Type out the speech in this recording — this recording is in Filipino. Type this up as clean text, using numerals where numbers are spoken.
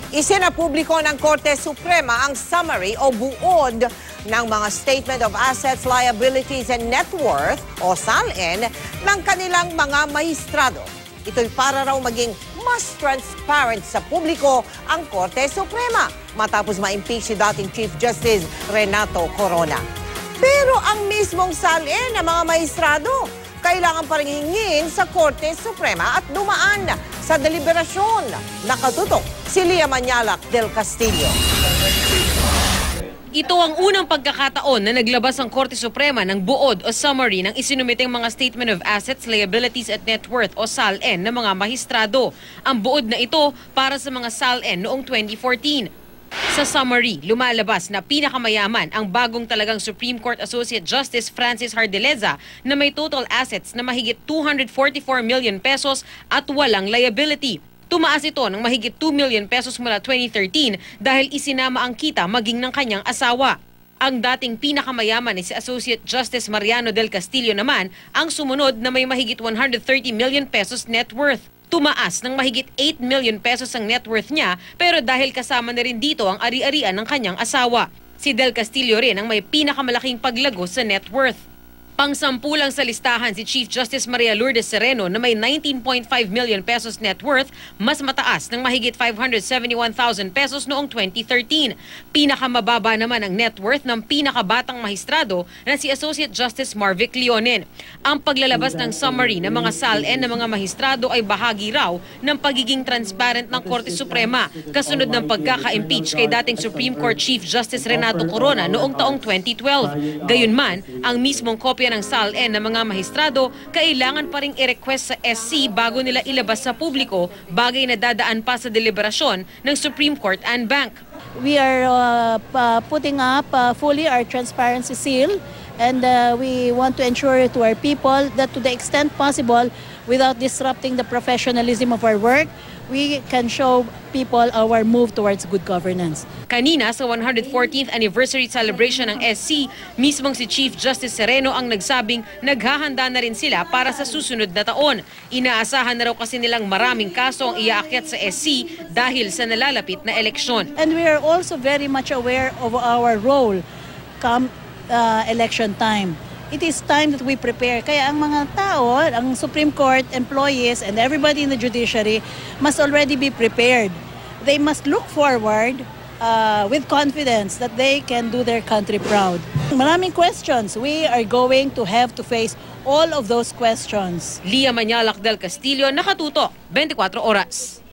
Isinapubliko ng Korte Suprema ang summary o buod ng mga Statement of Assets, Liabilities and Net Worth o SALN ng kanilang mga maestrado. Ito'y para raw maging mas transparent sa publiko ang Korte Suprema matapos ma-impeach si dating Chief Justice Renato Corona. Pero ang mismong SALN ng mga maestrado kailangan pa rin hingin sa Korte Suprema at dumaan sa deliberasyon. Nakatutok si Lia Manyalak del Castillo. Ito ang unang pagkakataon na naglabas ang Korte Suprema ng buod o summary ng isinumiteng mga Statement of Assets, Liabilities at Net Worth o SALN ng mga mahistrado. Ang buod na ito para sa mga SALN noong 2014. Sa summary, lumalabas na pinakamayaman ang bagong talagang Supreme Court Associate Justice Francis Hardeleza na may total assets na mahigit 244 million pesos at walang liability. Tumaas ito ng mahigit 2 million pesos mula 2013 dahil isinama ang kita maging ng kanyang asawa. Ang dating pinakamayaman ni si Associate Justice Mariano del Castillo naman ang sumunod na may mahigit 130 million pesos net worth. Tumaas ng mahigit 8 million pesos ang net worth niya pero dahil kasama na rin dito ang ari-arian ng kanyang asawa. Si Del Castillo rin ang may pinakamalaking paglago sa net worth. Pang-10 lang sa listahan si Chief Justice Maria Lourdes Sereno na may 19.5 million pesos net worth, mas mataas ng mahigit 571,000 pesos noong 2013. Pinakamababa naman ang net worth ng pinakabatang mahistrado na si Associate Justice Marvic Leonen. Ang paglalabas ng summary ng mga SALN ng mga mahistrado ay bahagi raw ng pagiging transparent ng Korte Suprema kasunod ng pagkaka-impeach kay dating Supreme Court Chief Justice Renato Corona noong taong 2012. Gayunman, ang mismong kopya ng SALN ng mga mahistrado, kailangan pa ring i-request sa SC bago nila ilabas sa publiko, bagay na dadaan pa sa deliberasyon ng Supreme Court and Bank. We are putting up fully our transparency seal and we want to ensure to our people that to the extent possible, without disrupting the professionalism of our work, we can show people our move towards good governance. Kanina sa 114th anniversary celebration ng SC, mismong si Chief Justice Sereno ang nagsabing naghahanda na rin sila para sa susunod na taon. Inaasahan na raw kasi nilang maraming kaso ang iaakyat sa SC dahil sa nalalapit na eleksyon. And we are also very much aware of our role come election time. It is time that we prepare. Kaya ang mga tao, ang Supreme Court employees and everybody in the judiciary must already be prepared. They must look forward with confidence that they can do their country proud. Maraming questions. We are going to have to face all of those questions. Lia Manyalak del Castillo, Nakatutok, 24 Oras.